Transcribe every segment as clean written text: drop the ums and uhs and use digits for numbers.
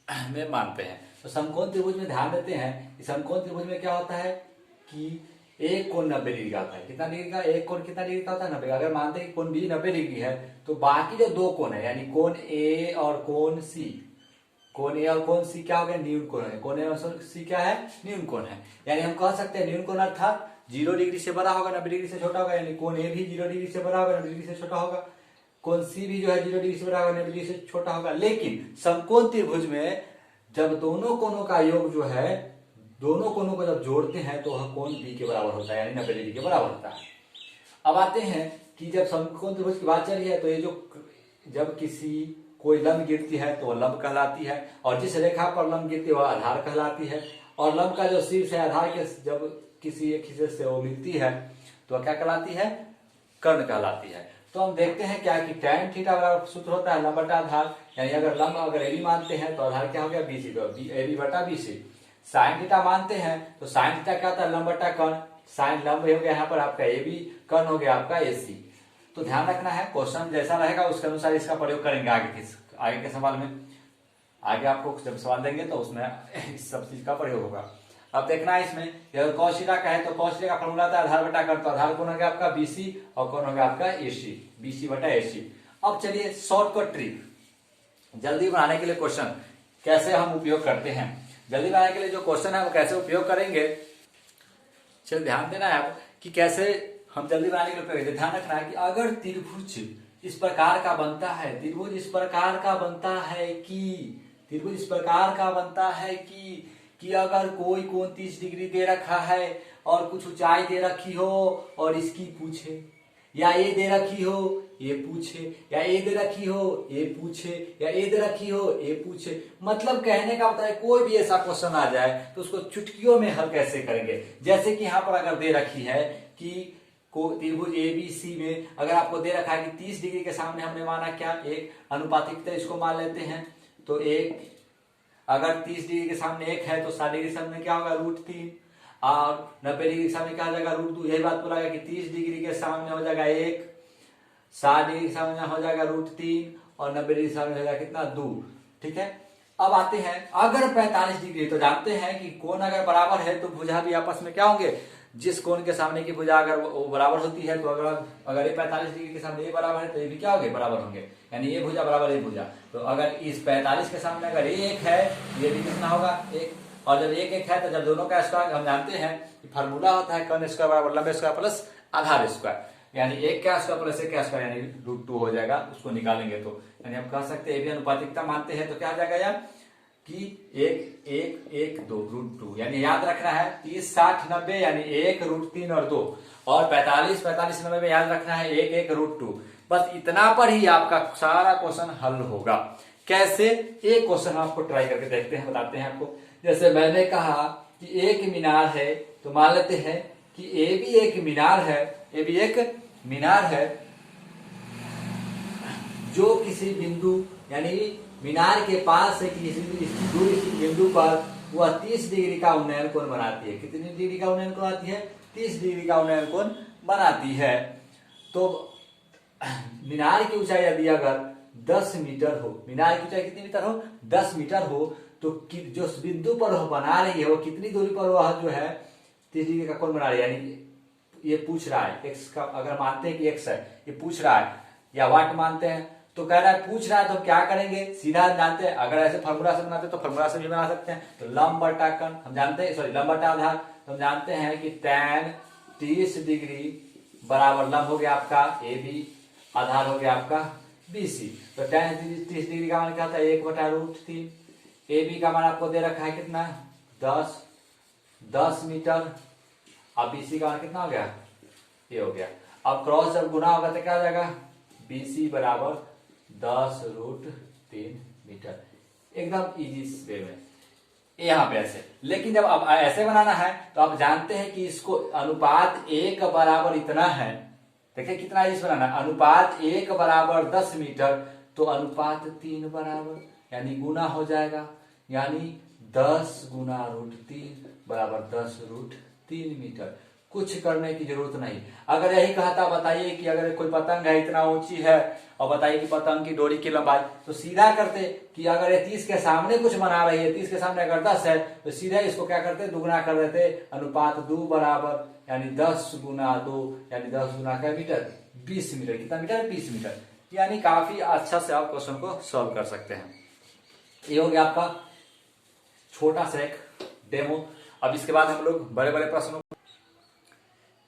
में मानते हैं। तो समकोण त्रिभुज में ध्यान देते हैं, समकोण त्रिभुज में क्या होता है कि एक कोण 90 डिग्री का होता है। कितना डिग्री का? एक कोण कितना डिग्री का होता है? 90 का। अगर मानते हैं कि कोण बी 90 डिग्री है तो बाकी जो दो कोण है यानी कोण ए और कोण सी, कोण ए और कोण सी क्या हो गया? न्यून कोण है। कोण ए और सी क्या है? न्यून कोण है। यानी हम कह सकते हैं न्यून कोण अर्थात 0 डिग्री से बड़ा होगा, 90 डिग्री से छोटा होगा। यानी कोण ए भी 0 डिग्री से बड़ा होगा, 90 डिग्री से छोटा होगा। कोण सी भी जो है 0 डिग्री से बड़ा होगा, 90 डिग्री से छोटा होगा। लेकिन समकोण त्रिभुज में जब दोनों कोणों का योग जो है, दोनों कोणों को जब जोड़ते हैं तो वह कोण बी के बराबर होता है, यानी 90 डिग्री के बराबर होता है। अब आते हैं कि जब समकोण त्रिभुज की बात चल रही है तो ये जो जब किसी कोई लंब गिरती है तो वह लंब कहलाती है, और जिस रेखा पर लंब गिरती है वह आधार कहलाती है। और लंब का जो शीर्ष है आधार के जब किसी एक हिस्से से वो मिलती है तो वह क्या कहलाती है? कर्ण कहलाती है। तो हम देखते हैं क्या कि tan थीटा बराबर सूत्र होता है लंब बटा आधार, यानी अगर लंब अगर AB मानते हैं तो आधार क्या हो गया? BC, तो AB बटा BC। साइन थीटा मानते हैं तो साइन थीटा क्या होता है? लंब बटा कर्ण। साइन लंब हो गया यहाँ पर आपका AB, कर्ण हो गया आपका AC। तो ध्यान रखना है, क्वेश्चन जैसा रहेगा उसके अनुसार इसका प्रयोग करेंगे आगे के सवाल में। आगे आपको जब सवाल देंगे तो उसमें इस सब चीज का प्रयोग होगा। अब देखना है इसमें cos थीटा का है तो cos थीटा का फॉर्मूला था आधार बटा कर्ण, तो आधार कौन हो गया आपका? BC और कौन हो गया आपका? AC, BC बटा AC। अब चलिए शॉर्टकट ट्रिक, जल्दी बनाने के लिए क्वेश्चन कैसे हम उपयोग करते हैं। जल्दी बनाने के लिए जो क्वेश्चन है वो कैसे उपयोग करेंगे, चलिए ध्यान देना है आप कि कैसे हम जल्दी बनाने के लिए उपयोग करेंगे। ध्यान रखना है कि अगर त्रिभुज इस प्रकार का बनता है, त्रिभुज इस प्रकार का बनता है कि त्रिभुज इस प्रकार का बनता है कि अगर कोई कोण 30 डिग्री दे रखा है और कुछ ऊंचाई दे रखी हो और इसकी पूछे, या ए दे रखी हो ये पूछे, या ए दे रखी हो ये पूछे, या ए दे रखी हो ये पूछे, मतलब कहने का मतलब है कोई भी ऐसा क्वेश्चन आ जाए तो उसको चुटकियों में हल कैसे करेंगे। जैसे कि यहाँ पर अगर दे रखी है कि त्रिभुज ABC में अगर आपको दे रखा है कि 30 डिग्री के सामने हमने माना क्या? एक अनुपातिकता, इसको मान लेते हैं। तो एक अगर 30 डिग्री के सामने एक है तो 60 डिग्री के सामने क्या होगा? √3, और 90 डिग्री के सामने क्या हो जाएगा? √2। यही बात बोला गया कि 30 डिग्री के सामने हो जाएगा 1, 60 डिग्री के सामने हो जाएगा √3 और 90 डिग्री के सामने हो जाएगा कितना? 2। ठीक है। अब आते हैं अगर 45 डिग्री, तो जानते हैं कि कोण अगर बराबर है तो भुजा भी आपस में क्या होंगे? जिस कोण के सामने की भुजा अगर वो बराबर होती है तो अगर ये 45 डिग्री के सामने ये बराबर है तो ये भी क्या होंगे? बराबर होंगे। यानी ये भुजा बराबर ये भुजा। तो अगर इस 45 के सामने अगर ये 1 है ये भी कितना होगा? 1। और जब 1 1 है तो जब दोनों का स्क्वायर, हम जानते हैं कि फार्मूला होता है कर्ण स्क्वायर बराबर लंब स्क्वायर प्लस आधार स्क्वायर, यानी 1 का स्क्वायर प्लस 1 का स्क्वायर यानी √2 हो जाएगा। उसको निकालेंगे तो यानी हम कह सकते हैं भी अनुपातिकता मानते हैं तो क्या हो जाएगा यार कि 1 1 1 2 √2, यानी याद रखना है 30 60 90 यानी 1 √3 और 2, और 45 45 90 में याद रखना है 1 1 √2। बस इतना पर ही आपका सारा क्वेश्चन हल होगा। कैसे? एक क्वेश्चन आपको ट्राई करके देखते हैं, बताते हैं आपको। जैसे मैंने कहा कि एक मीनार है तो मान लेते हैं कि ए भी एक मीनार है, ए भी एक मीनार है जो किसी बिंदु यानी मीनार के पास से किसी दूर बिंदु पर वह 30 डिग्री का उन्नयन कोण बनाती है। कितनी डिग्री का उन्नयन कोण आती है? 30 डिग्री का उन्नयन कोण बनाती है। तो मीनार की ऊंचाई यदि अगर 10 मीटर हो, मीनार की ऊंचाई कितनी मीटर हो? 10 मीटर हो, तो जो बिंदु पर वह बना रही है वो कितनी दूरी पर वह जो है 30 डिग्री का कोण बना रही है। यानी ये पूछ रहा है एक्स का, अगर मानते हैं कि एक्स है, ये पूछ रहा है, या वाट मानते हैं तो कह रहा है पूछ रहा है तो क्या करेंगे? सीधा जानते हैं, अगर ऐसे फॉर्मूला से बनाते तो फॉर्मूला से भी बना सकते हैं। तो लंब बटा कर्ण हम जानते हैं, सॉरी लंब बटा आधार, तो हम जानते हैं कि tan 30 डिग्री बराबर लंब हो गया आपका AB, आधार हो गया आपका BC। तो tan 30 डिग्री का मान क्या होता है? 1 बटा √3। AB का मान आपको दे रखा है कितना? 10 मीटर। अब BC का मान कितना हो गया? ये हो गया। अब क्रॉस जब गुना होगा तो क्या हो जाएगा? BC बराबर 10√3 मीटर। एकदम इजी वे में यहाँ पे ऐसे। लेकिन जब अब ऐसे बनाना है तो आप जानते हैं कि इसको अनुपात 1 बराबर इतना है। देखिए कितना इजी बनाना, अनुपात 1 बराबर 10 मीटर तो अनुपात 3 बराबर यानी गुना हो जाएगा, यानी 10 गुना √3 बराबर 10√3 मीटर। कुछ करने की जरूरत नहीं। अगर यही कहता बताइए कि अगर कोई पतंग है इतना ऊंची है और बताइए कि पतंग की डोरी की लंबाई, तो सीधा करते कि अगर ये 30 के सामने कुछ बना रही है, 30 के सामने अगर 10 है तो सीधा इसको क्या करते दुगुना कर देते, अनुपात 2 बराबर यानी 10 गुना 2 यानी 10 गुना क्या मीटर 20 मीटर। कितना मीटर 20 मीटर। यानी काफी अच्छा से आप क्वेश्चन को सॉल्व कर सकते हैं। ये हो गया आपका छोटा सा एक डेमो। अब इसके बाद हम लोग बड़े बड़े प्रश्नों,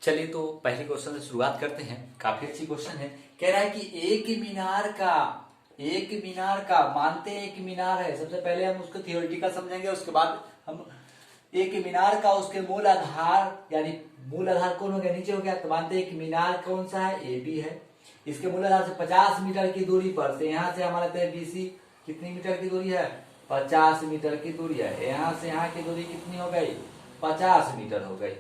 चलिए तो पहले क्वेश्चन से शुरुआत करते हैं। काफी अच्छी क्वेश्चन है। कह रहा है कि एक मीनार का मानते हैं एक मीनार है। सबसे पहले हम उसको थियोरिटिकल समझेंगे, उसके बाद हम एक मीनार का उसके मूल आधार यानी मूल आधार कौन हो गया नीचे हो गया, तो मानते हैं कि मीनार कौन सा है ए बी है। इसके मूल आधार से 50 मीटर की दूरी पर से यहाँ से हमारा तय बीसी कितनी मीटर की दूरी है 50 मीटर की दूरी है। यहाँ से यहाँ की दूरी कितनी हो गई 50 मीटर हो गई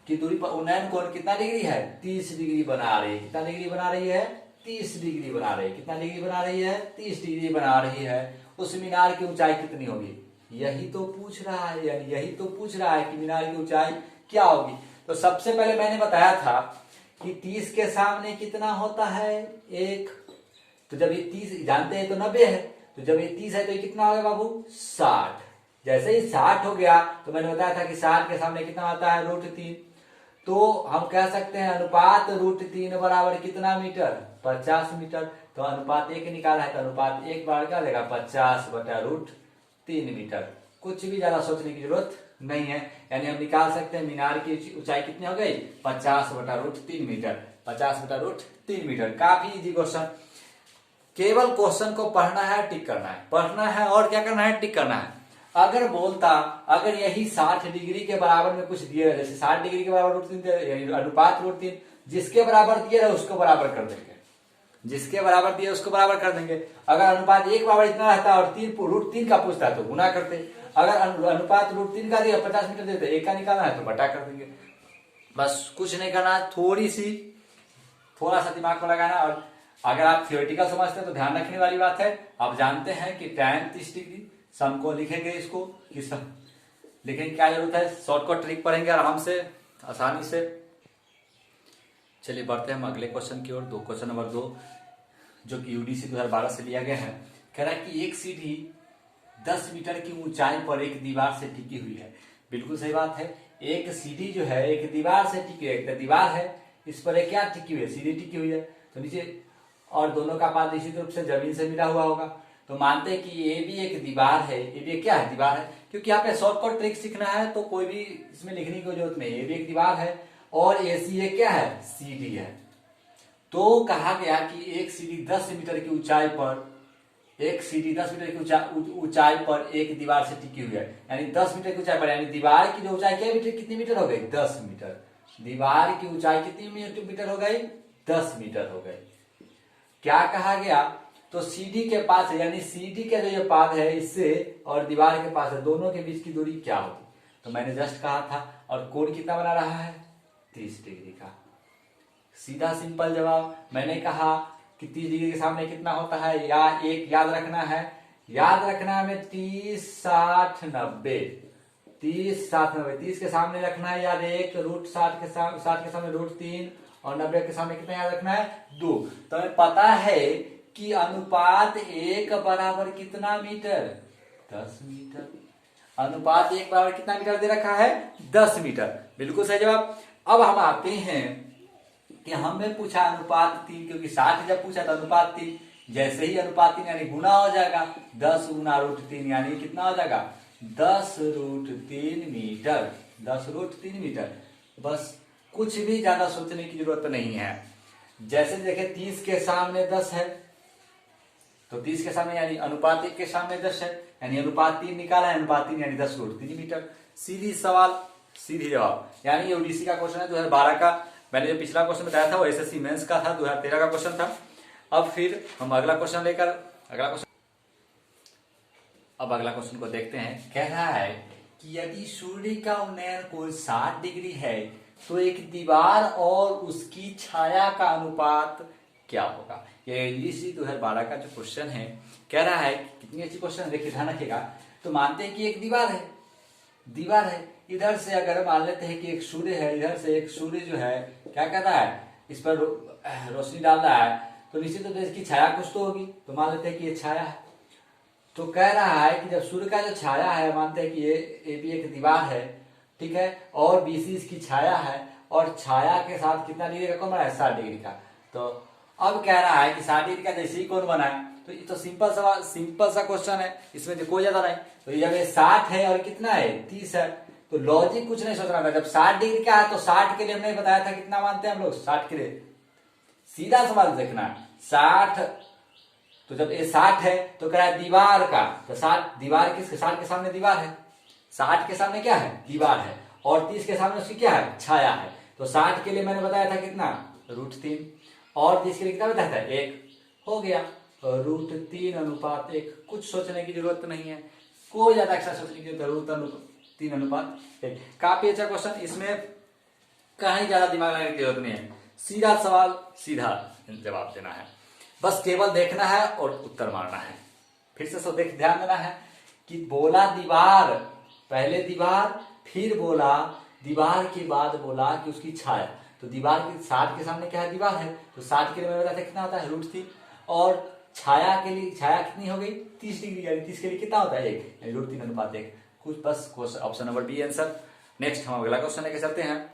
की दूरी पर उन्नयन कोण कितना डिग्री है 30 डिग्री बना रही है। कितना डिग्री बना रही है 30 डिग्री बना रही है। कितना डिग्री बना रही है 30 डिग्री बना रही है। उस मीनार की ऊंचाई कितनी होगी, यही तो पूछ रहा है, यानी यही तो पूछ रहा है कि मीनार की ऊंचाई क्या होगी। तो सबसे पहले मैंने बताया था कि 30 के सामने कितना होता है 1, तो जब ये 30 जानते हैं तो 90 है, तो जब ये 30 है तो ये कितना होगा बाबू 60। जैसे ही 60 हो गया तो मैंने बताया था कि 60 के सामने कितना आता है √3, तो हम कह सकते हैं अनुपात √3 बराबर कितना मीटर 50 मीटर। तो अनुपात 1 निकाला है तो अनुपात 1 बराबर क्या देगा 50/√3 मीटर। कुछ भी ज्यादा सोचने की जरूरत नहीं है, यानी हम निकाल सकते हैं मीनार की ऊंचाई कितनी हो गई 50/√3 मीटर। 50/√3 मीटर। काफी इजी क्वेश्चन। केवल क्वेश्चन को पढ़ना है टिक करना है, पढ़ना है और क्या करना है टिक करना है। अगर बोलता अगर यही 60 डिग्री के बराबर में कुछ दिए रहे, जैसे 60 डिग्री के बराबर √3 अनुपात √3 जिसके बराबर दिए रहे उसको बराबर कर देंगे, जिसके बराबर दिए उसको बराबर कर देंगे। अगर अनुपात 1 बराबर इतना रहता और √3 का पूछता तो गुना करते। अगर अनुपात √3 का दिया 50 मीटर देते 1 का निकालना है तो बटा कर देंगे। बस कुछ नहीं करना, थोड़ा सा दिमाग को लगाना। और अगर आप थियोरेटिकल समझते हैं तो ध्यान रखने वाली बात है, आप जानते हैं कि tan 30 डिग्री सम को लिखेंगे, इसको कि सम लिखेंगे, क्या जरूरत है शॉर्टकट ट्रिक पढ़ेंगे आराम से आसानी से। चलिए बढ़ते हैं हम अगले क्वेश्चन की ओर। क्वेश्चन नंबर 2 जो कि यूडीसी 2012 से लिया गया है। कह रहा है कि एक सीढ़ी 10 मीटर की ऊंचाई पर एक दीवार से टिकी हुई है। बिल्कुल सही बात है। एक सीढ़ी जो है एक दीवार से टिकी है, एक दीवार है इस पर एक क्या टिकी हुई है सीढ़ी टिकी हुई है, तो नीचे और दोनों का पात निश्चित रूप से जमीन से मिला हुआ होगा। तो मानते हैं कि ये भी एक दीवार है, ये भी क्या है दीवार है, क्योंकि यहाँ पे शॉर्टकट ट्रिक सीखना है तो कोई भी इसमें लिखने की जरूरत नहीं। ये भी एक दीवार है और एसी ये क्या है सीढ़ी है। तो कहा गया कि एक सीढ़ी 10 मीटर की ऊंचाई पर, एक सीढ़ी 10 मीटर की ऊंचाई पर एक दीवार से टिकी हुई है, यानी 10 मीटर की ऊंचाई पर, यानी दीवार की जो ऊंचाई क्या मीटर कितनी मीटर हो गई 10 मीटर। दीवार की ऊंचाई कितनी मीटर हो गई 10 मीटर हो गई। क्या कहा गया, तो सीढ़ी के पास है, यानी सीढ़ी के जो ये पाद है इससे और दीवार के पास है, दोनों के बीच की दूरी क्या होगी। तो मैंने जस्ट कहा था, और कोण कितना बना रहा है 30 डिग्री का। सीधा सिंपल जवाब। मैंने कहा कि 30 डिग्री के सामने कितना होता है, या एक याद रखना है हमें 30 60 90। 30 60 90, 30 के सामने रखना है याद 1, √60 के सामने √3 और 90 के सामने कितना याद रखना है 2। तो हमें पता है कि अनुपात 1 बराबर कितना मीटर 10 मीटर। अनुपात 1 बराबर कितना मीटर दे रखा है 10 मीटर। बिल्कुल सही जवाब। अब हम आते हैं कि हमें पूछा अनुपात 3, क्योंकि 60 जब पूछा तो अनुपात 3, जैसे ही अनुपात 3 यानी गुना हो जाएगा 10 गुना √3 यानी कितना हो जाएगा 10√3 मीटर। 10√3 मीटर। बस कुछ भी ज्यादा सोचने की जरूरत नहीं है। जैसे देखें 30 के सामने 10 है, तो 30 के सामने यानी अनुपात 1 के सामने 10 है, यानी अनुपात 3 निकाला है, अनुपात 3 यानी 10√3 मीटर। सीधी सवाल सीधी जवाब। यानी यूडीसी का क्वेश्चन है 2012 का। मैंने जो पिछला क्वेश्चन बताया था वो एसएससी मेंस का था, 2013 का क्वेश्चन था। अब फिर हम अगला क्वेश्चन को देखते हैं। कह रहा है कि यदि सूर्य का उन्नयन कोण 60 डिग्री है तो एक दीवार और उसकी छाया का अनुपात क्या होगा। ये यूडीसी 2012 का जो क्वेश्चन है, कह रहा है कितनी अच्छी क्वेश्चन है, देखिए ध्यान रखिएगा। तो मानते हैं कि एक दीवार है, दीवार है। इधर से अगर मान लेते हैं कि एक सूर्य है, इधर से एक सूर्य जो है क्या कर रहा है, इस पर रोशनी डाल रहा है, तो निश्चित रूप से इसकी छाया कुछ तो होगी, तो मान लेते हैं कि ये छाया है। तो कह रहा है कि जब सूर्य का जो छाया है, मानते हैं कि ये भी एक दीवार है, ठीक है, और बीसी इसकी छाया है, और छाया के साथ कितना डिग्री का कोण बना है, 60 डिग्री का। तो अब कह रहा है कि 60 डिग्री का जैसे ही कोण बना है, तो ये तो सिंपल सा क्वेश्चन है, इसमें कोई ज्यादा नहीं। तो जब ये 60 है और कितना है 30 है, तो लॉजिक कुछ नहीं सोचना था। जब 60 डिग्री का है तो 60 के लिए हमने बताया था कितना मानते हैं हम लोग, 60 के लिए सीधा सवाल देखना है 60। तो जब ये 60 है तो कह रहा है दीवार का, तो 60 दीवार किसके, 60 के सामने दीवार है, 60 के सामने क्या है, दीवार है, और 30 के सामने उसकी क्या है, छाया है। तो 60 के लिए मैंने बताया था कितना, √3, और 30 के लिए कितना बताया था, 1 हो गया, √3:1। कुछ सोचने की जरूरत नहीं है, कोई ज्यादा एक्स्ट्रा सोचने की जरूरत, √3:1। काफी अच्छा क्वेश्चन, इसमें कहीं ज्यादा दिमाग लगाने की जरूरत नहीं है, सीधा सवाल सीधा जवाब देना है, बस केवल देखना है और उत्तर मारना है। फिर से सब देख ध्यान देना है कि बोला दीवार, पहले दीवार, फिर बोला दीवार के बाद बोला कि उसकी छाया। तो दीवार की 60 के सामने क्या है, दीवार है, तो 60 के लिए मैंने बताया था कितना होता है, √3, और छाया के लिए छाया कितनी हो गई, 30 डिग्री, यानी 30 के लिए कितना होता है, 1, यानी √3:1। कुछ बस option number B answer. Next हम अगला क्वेश्चन लेके चलते हैं।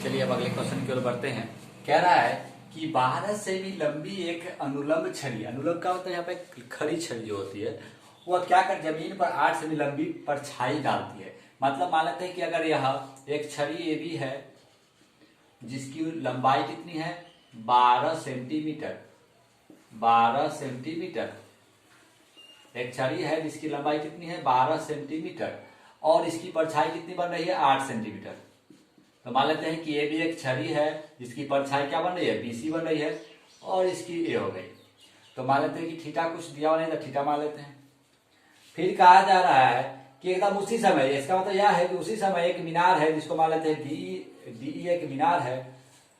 चलिए अब अगले क्वेश्चन की ओर बढ़ते हैं। कह रहा है कि 12 से भी लंबी एक अनुलंब छड़ी, अनुलंब का होता है यहाँ पे खड़ी छड़ी जो होती है, वो क्या कर जमीन पर 8 से भी लंबी परछाई डालती है। मतलब मान लेते हैं कि अगर यह एक छड़ी ये भी है जिसकी लंबाई कितनी है, 12 सेंटीमीटर, 12 सेंटीमीटर, एक छड़ी है जिसकी लंबाई कितनी है, 12 सेंटीमीटर, और इसकी परछाई कितनी बन रही है, 8 सेंटीमीटर। तो मान लेते हैं कि ये भी एक छड़ी है जिसकी परछाई क्या बन रही है, BC बन रही है, और इसकी ए हो गई। तो मान लेते हैं कि थीटा कुछ दिया हुआ नहीं था, थीटा मान लेते हैं। फिर कहा जा रहा है कि एकदम उसी समय, इसका मतलब यह है कि उसी समय एक मीनार है जिसको मान लेते हैं DE एक मीनार है,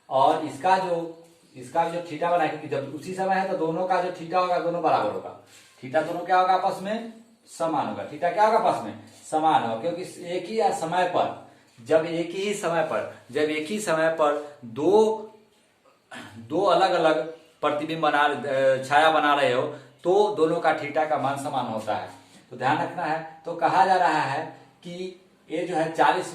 और इसका जो थीटा बना है, क्योंकि जब उसी समय है तो दोनों का जो थीटा होगा दोनों बराबर होगा, थीटा दोनों क्या होगा, आपस में समान होगा, थीटा क्या होगा, आपस में समान होगा, क्योंकि एक ही समय पर जब एक ही समय पर दो अलग अलग प्रतिबिंब छाया बना रहे हो तो दोनों का थीटा का मान समान होता है। तो ध्यान रखना है। तो कहा जा रहा है कि ये जो है 40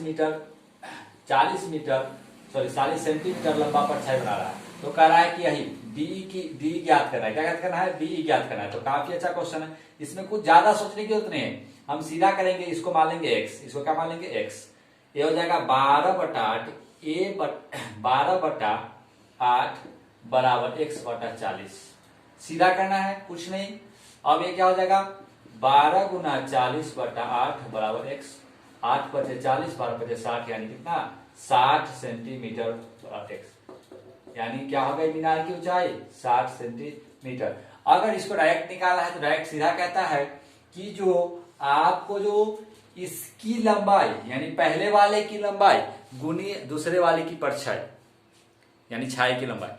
सेंटीमीटर लंबा परछाई बना रहा है। तो कह रहा है कि यही डी ज्ञात करना है, क्या ज्ञात करना है, डी ज्ञात करना है। तो काफी अच्छा क्वेश्चन है, इसमें कुछ ज्यादा सोचने की जरूरत नहीं है, हम सीधा करेंगे, इसको मान लेंगे एक्स, इसको क्या मान लेंगे एक्स, ये हो जाएगा 12/8 बराबर x/40। सीधा करना है, कुछ नहीं। अब ये क्या हो जाएगा, 12 × 40/8 बराबर x, 8 × 40, 12 × 60, यानी कितना, 60 सेंटीमीटर x, यानी क्या हो गई मीनार की ऊंचाई, 60 सेंटीमीटर। अगर इसको डायरेक्ट निकाला है तो डायरेक्ट सीधा कहता है कि जो आपको जो इसकी लंबाई, यानी पहले वाले की लंबाई गुनी दूसरे वाले की परछाई, यानी छाया की लंबाई,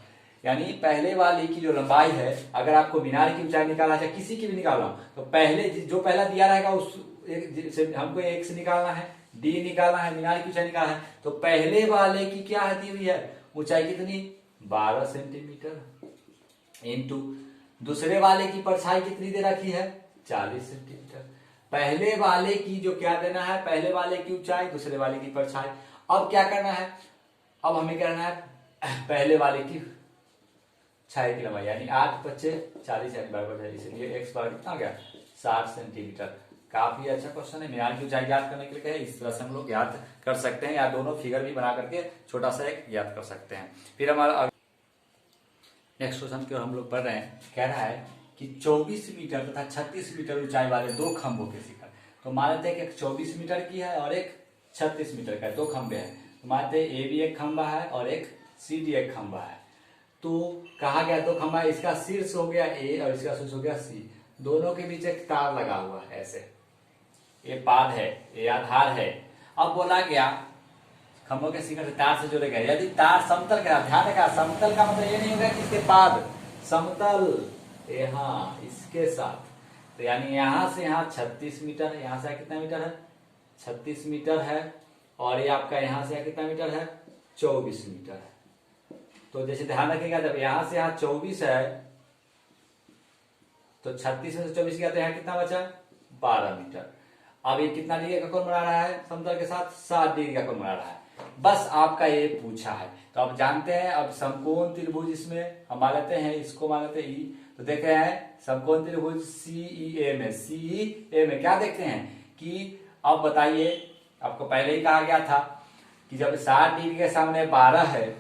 यानी पहले वाले की जो लंबाई है, अगर आपको मीनार की ऊंचाई निकालना है, किसी की भी निकालना तो पहले जो पहला दिया रहेगा उस हमको एक से निकालना है, डी निकालना है, मीनार की ऊंचाई निकालना है, तो पहले वाले की क्या दी हुई है ऊंचाई कितनी, 12 सेंटीमीटर, इंटू दूसरे वाले की परछाई कितनी दे रखी है, 40 सेंटीमीटर। पहले वाले की जो क्या देना है, पहले वाले की ऊंचाई, दूसरे वाले की परछाई। अब क्या करना है, अब हमें करना है पहले वाले की छाया की लंबाई, यानी 8 × 40 यानी बराबर, इसलिए x बराबर कितना गया, 60 सेंटीमीटर। काफी अच्छा क्वेश्चन है, मीनार की ऊंचाई ज्ञात करने के लिए कहे, इस तरह से हम लोग ज्ञात कर सकते हैं, या दोनों फिगर भी बना करके छोटा सा एक ज्ञात कर सकते हैं। फिर हमारा नेक्स्ट क्वेश्चन की ओर हम लोग पढ़ रहे हैं। कह रहा है कि 24 मीटर तथा 36 मीटर ऊंचाई वाले दो खंभों के शिखर, तो मान लेते हैं कि एक 24 मीटर की है और एक 36 मीटर का, दो खंभे हैं। तो मानते हैं ए भी एक खंभा है और एक सी भी एक खंभा है। तो कहा गया दो खंभा, इसका शीर्ष हो गया ए और इसका शीर्ष हो गया सी, दोनों के बीच एक तार लगा हुआ है, ऐसे ये पाद है, ये आधार है। अब बोला गया खंभों के शिखर से तार से जोड़े गए, यदि तार समतल का, ध्यान रखा समतल का मतलब ये नहीं होगा कि इसके पाद समतल, यहाँ इसके साथ, तो यानी यहां से यहाँ 36 मीटर, यहां से कितना मीटर है 36 मीटर है और ये आपका यहाँ से कितना मीटर है 24 मीटर है। तो जैसे ध्यान रखिएगा जब यहाँ से यहाँ 24 है तो 36 में से 24 गया तो यहाँ कितना बचा 12 मीटर। अब ये कितना डिग्री का कोण बना रहा है समतल के साथ 60 डिग्री का कोण बना रहा है। बस आपका ये पूछा है तो अब जानते हैं। अब समकोण त्रिभुज इसमें हम मान लेते हैं इसको मान लेते हैं ई। तो देख रहे हैं समकोण त्रिभुज सीईए में क्या देखते हैं कि अब बताइए आपको पहले ही कहा गया था कि जब 60 डिग्री के सामने 12 है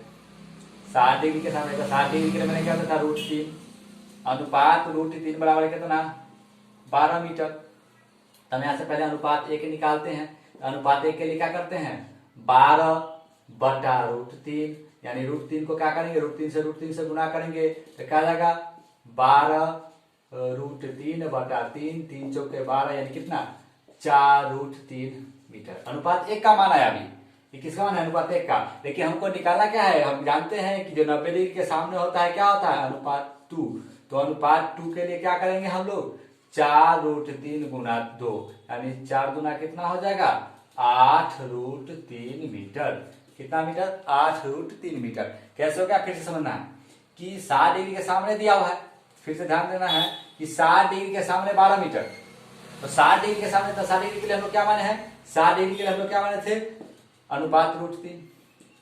60 डिग्री के सामने तो 60 डिग्री के लिए मैंने क्या था √3 अनुपात √3 बराबर कितना 12 मीटर। तो हम यहाँ से पहले अनुपात एक निकालते हैं। अनुपात एक के लिए क्या करते हैं 12/√3 यानी √3 को क्या करेंगे √3 से गुना करेंगे तो क्या जाएगा 12√3/3 3 चौके 12 यानी कितना 4√3 मीटर। अनुपात एक का मान आया अभी ये किसका मान है अनुपात एक का। देखिए हमको निकालना क्या है हम जानते हैं कि जो 90 डिग्री के सामने होता है क्या होता है अनुपात 2। तो अनुपात 2 के लिए क्या करेंगे हम लोग 4√3 गुना 2 यानी 4 गुना कितना हो जाएगा 8√3 मीटर। कितना मीटर 8√3 मीटर। कैसे हो गया फिर से समझना है कि 60 डिग्री के सामने दिया हुआ है। फिर से ध्यान देना है कि 60 डिग्री के सामने 12 मीटर। तो 60 डिग्री के सामने तो 60 डिग्री के लिए हम लोग क्या माने हैं 60 डिग्री के लिए हम लोग क्या माने थे अनुपात √3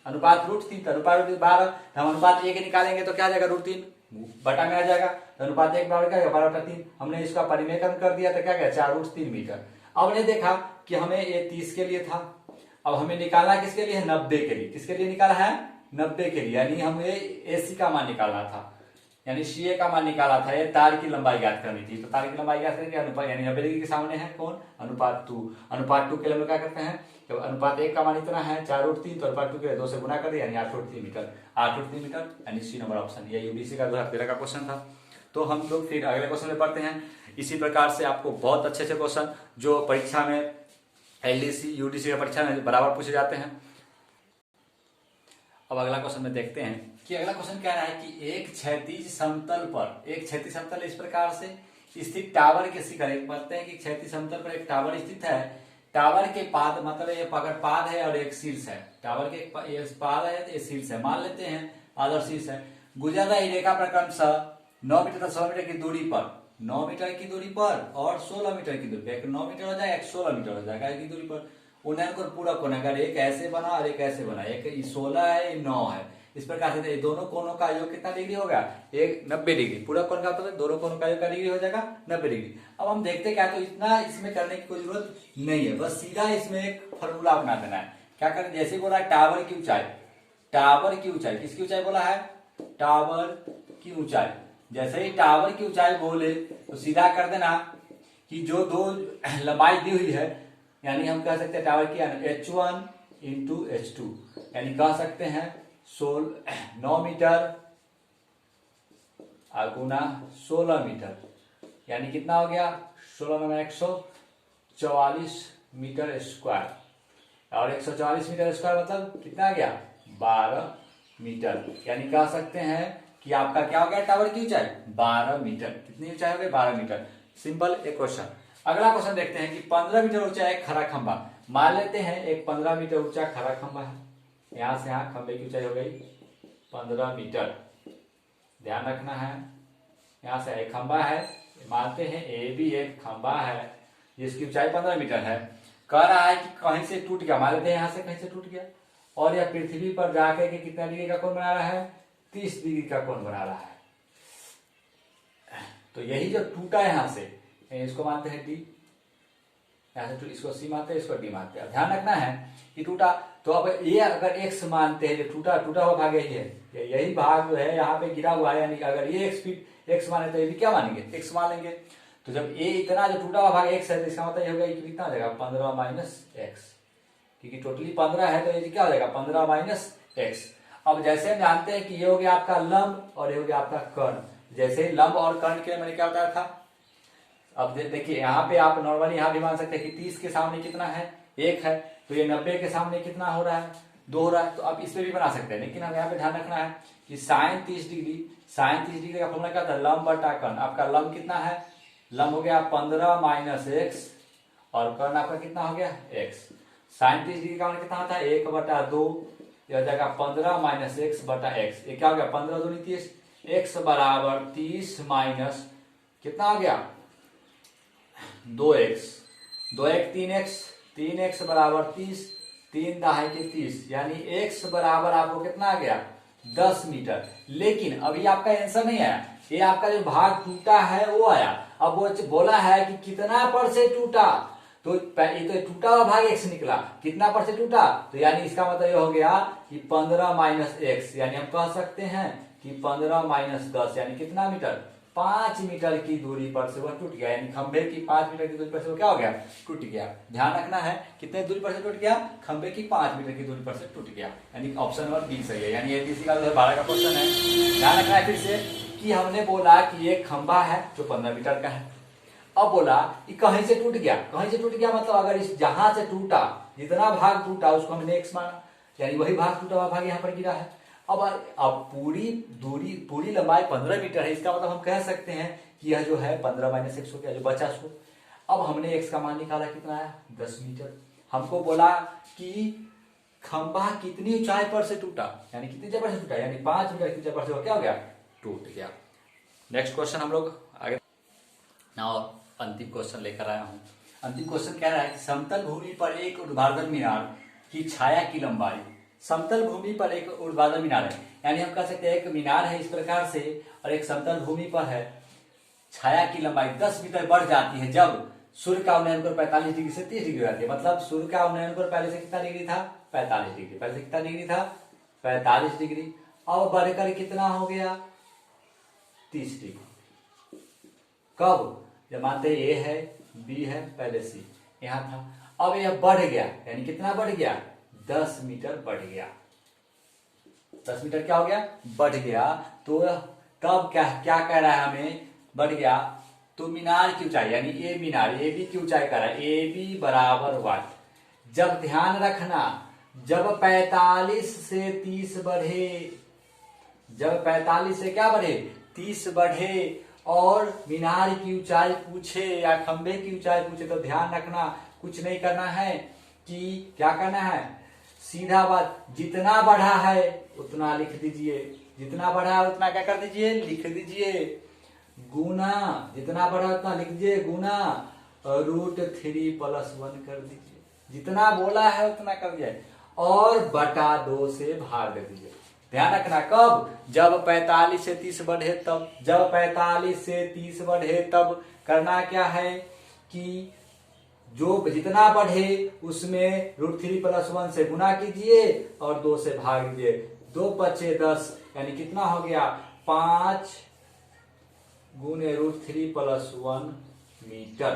अनुपात √3 तो अनुपात 12 हम अनुपात एक निकालेंगे तो क्या जाएगा √3 बटा में आ जाएगा। तो अनुपात एक बराबर क्या 12/3 हमने इसका परिमेयकरण कर दिया तो क्या गया 4√3 मीटर। अब हमने देखा कि हमें ये 30 के लिए था। अब हमें निकालना किसके लिए है 90 के लिए। किसके लिए निकाला है 90 के लिए यानी हमें AC का मान निकालना था यानी CA का मान निकाला था। ये तार की लंबाई ज्ञात करनी थी। तो तार की लंबाई ज्ञात करेंगे अनुपात यानी 90 डिग्री के सामने है कौन अनुपात 2। अनुपात 2 के लिए हम लोग क्या करते हैं जब अनुपात एक का मान इतना है 4√3 तो अनुपात 2 के लिए 2 से गुना कर दिया यानी 8√3 मीटर 8√3 मीटर यानी C नंबर ऑप्शन। ये UDC का 2013 का क्वेश्चन था। तो हम लोग फिर अगले क्वेश्चन में पढ़ते हैं। इसी प्रकार से आपको बहुत अच्छे अच्छे क्वेश्चन जो परीक्षा में LDC UDC की परीक्षा में बराबर पूछे जाते हैं। अब अगला क्वेश्चन में देखते हैं कि अगला क्वेश्चन क्या रहा है कि एक क्षैतिज समतल इस प्रकार से स्थित टावर के शिखर एक पढ़ते हैं कि क्षैतिज समतल पर एक टावर स्थित है। टावर के पाद मतलब ये अगर पाद है और एक शीर्ष है टावर के पाद है तो ये शीर्ष है मान लेते हैं पाद और शीर्ष है। गुजर रही रेखा पर क्रमशः 9 मीटर 16 मीटर की दूरी पर 9 मीटर की दूरी पर और 16 मीटर की दूरी पर एक 9 मीटर हो जाएगा एक 16 मीटर हो जाएगा की दूरी पर उन्नयन को पूरा कोण अगर एक ऐसे बना और एक ऐसे बना एक 16 है ये 9 है इस प्रकार से दोनों कोणों का योग कितना डिग्री होगा एक 90 डिग्री। पूरा कोण का मतलब दोनों कोणों का योग का डिग्री हो जाएगा 90 डिग्री। अब हम देखते क्या तो इतना इसमें करने की कोई जरूरत नहीं है बस सीधा इसमें एक फॉर्मूला बना देना है। क्या करें जैसे बोला टावर की ऊंचाई किसकी ऊंचाई बोला है टावर की ऊंचाई। जैसे ही टावर की ऊंचाई बोले तो सीधा कर देना कि जो दो लंबाई दी हुई है यानी हम कह सकते हैं टावर की H1 × H2 यानी कह सकते हैं 9 मीटर गुना 16 मीटर यानी कितना हो गया 16 में 144 मीटर स्क्वायर और 144 मीटर स्क्वायर मतलब कितना आ गया 12 मीटर यानी कह सकते हैं कि आपका क्या हो गया टावर की ऊंचाई 12 मीटर। कितनी ऊंचाई हो गई 12 मीटर। सिंपल एक क्वेश्चन। अगला क्वेश्चन देखते हैं कि 15 मीटर ऊंचा एक खड़ा खंभा मान लेते हैं एक 15 मीटर ऊंचा खड़ा खंभा है। यहां से यहां खंभे की ऊंचाई हो गई 15 मीटर। ध्यान रखना है यहां से एक खंभा है मानते हैं ए भी एक खंभा है जिसकी ऊंचाई 15 मीटर है। कह रहा है कि कहीं से टूट गया मान लेते हैं यहां से कहीं से टूट गया और यह पृथ्वी पर जाकर के कितना डिग्री का कोण बना रहा है 30 डिग्री का कोण बना रहा है। तो यही जो टूटा यहां से इसको मानते हैं डी यहाँ से इसको सी मानते हैं इसको डी मानते हैं। ध्यान रखना है कि टूटा तो अब ये अगर एक्स मानते हैं जो टूटा हुआ भाग यही है यही भाग जो है यहाँ पे गिरा हुआ है यानी अगर ये एक्स माने तो ये भी क्या मानेंगे एक्स मान लेंगे। तो जब ये इतना जो टूटा हुआ भाग एक्स है तो इसका मतलब ये होगा कि कितना हो जाएगा 15 माइनस एक्स क्योंकि टोटली 15 है तो ये क्या हो जाएगा 15 माइनस एक्स। अब जैसे हम जानते हैं कि ये हो गया आपका लंब और ये हो गया आपका कर्ण। जैसे लंब और कर्ण के मैंने क्या बताया था। अब देखिए यहाँ पे आप नॉर्मली यहाँ भी मान सकते हैं कि 30 के सामने कितना है 1 है तो ये 90 के सामने कितना हो रहा है 2 हो रहा है। तो आप इस पे भी बना सकते हैं लेकिन हम यहाँ पे ध्यान रखना है कि साइन 30 डिग्री का फॉर्मूला क्या था लंब बटा कर्ण। आपका लंब कितना है लंब हो गया 15 माइनस एक्स और कर्ण आपका कितना हो गया x। साइन 30 डिग्री का मान कितना होता है 1/2, यह हो जाएगा 15 माइनस x बटा x। ये क्या हो गया 15 दूनी 30, x बराबर 30 माइनस कितना हो गया 2x, 2x 3x, 3x बराबर 30, 3 दाहे के 30, यानी x बराबर आपको कितना आ गया 10 मीटर। लेकिन अभी आपका आंसर नहीं आया, ये आपका जो भाग टूटा है वो आया। अब वो बोला है कि कितना पर से टूटा, तो ये तो टूटा हुआ भाग x निकला, कितना पर से टूटा, तो यानी इसका मतलब ये हो गया कि 15 माइनस x, यानी हम कह सकते हैं कि 15 माइनस 10 यानी कितना मीटर 5 मीटर की दूरी पर से वह टूट गया। यानी खंबे की 5 मीटर की दूरी पर से वो क्या हो गया टूट गया। ध्यान रखना है कितने दूरी पर से टूट गया, खंबे की 5 मीटर की दूरी पर से टूट गया। यानी ऑप्शन नंबर बी सही है। यानी एबीसी का 12 का क्वेश्चन है। ध्यान रखना है फिर से कि हमने बोला कि एक खंबा है जो 15 मीटर का है। अब बोला कि कहीं से टूट गया, कहीं से टूट गया मतलब अगर इस जहां से टूटा जितना भाग टूटा उसको हमने x माना, यानी वही भाग टूटा हुआ भाग यहाँ पर गिरा है। अब पूरी दूरी पूरी लंबाई 15 मीटर है, इसका मतलब हम कह सकते हैं कि यह जो है 15 माइनस x हो गया जो बचा सो। अब हमने x का मान निकाला कितना आया 10 मीटर। हमको बोला कि खंबा कितनी ऊंचाई पर से टूटा, यानी कितनी ऊंचाई पर से टूटा, यानी 5 मीटर की ऊंचाई पर से क्या हो गया टूट गया। नेक्स्ट क्वेश्चन हम लोग आगे और अंतिम क्वेश्चन लेकर आया हूं। अंतिम क्वेश्चन कह रहा है समतल भूमि पर एक ऊर्ध्वाधर मीनार की छाया की लंबाई, समतल भूमि पर एक ऊर्ध्वाधर मीनार है, यानी हम कह सकते हैं एक मीनार है इस प्रकार से और एक समतल भूमि पर है, छाया की लंबाई 10 मीटर बढ़ जाती है जब सूर्य का उन्नयन कोण 45 डिग्री से 30 डिग्री रहती है। मतलब सूर्य का उन्नयन कोण पहले से कितना डिग्री था 45 डिग्री, पहले से कितना डिग्री था 45 डिग्री, अब बढ़कर कितना हो गया 30 डिग्री। कब, जब मानते ए है बी है पहले सी यहां था, अब यह बढ़ गया, यानी कितना बढ़ गया 10 मीटर बढ़ गया। 10 मीटर क्या हो गया बढ़ गया। तो तब क्या कह रहा है हमें बढ़ गया, तो मीनार की ऊंचाई यानी ए मीनार ए बी की ऊंचाई कह रहा है ए बी बराबर वाट। जब ध्यान रखना जब 45 से 30 बढ़े, जब 45 से क्या बढ़े 30 बढ़े और मीनार की ऊंचाई पूछे या खंबे की ऊंचाई पूछे, तो ध्यान रखना कुछ नहीं करना है कि क्या करना है, सीधा बात जितना बढ़ा है उतना लिख दीजिए, जितना बढ़ा है उतना क्या कर दीजिए लिख दीजिए, गुना जितना बढ़ा उतना लिख दीजिए गुना √3 + 1 कर दीजिए, जितना बोला है उतना कर दिया और बटा 2 से भाग दीजिए। ध्यान रखना कब, जब 45 से 30 बढ़े तब, जब 45 से 30 बढ़े तब करना क्या है कि जो जितना बढ़े उसमें √3 + 1 से गुना कीजिए और 2 से भाग दीजिए, 2 × 10 यानी कितना हो गया 5 × √3 + 1 मीटर।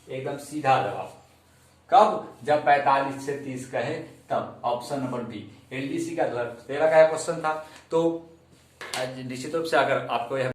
एकदम सीधा जवाब। कब, जब 45 से 30 कहे तब। ऑप्शन नंबर बी एलडीसी का 13 का क्वेश्चन था। तो निश्चित रूप से अगर आपको यह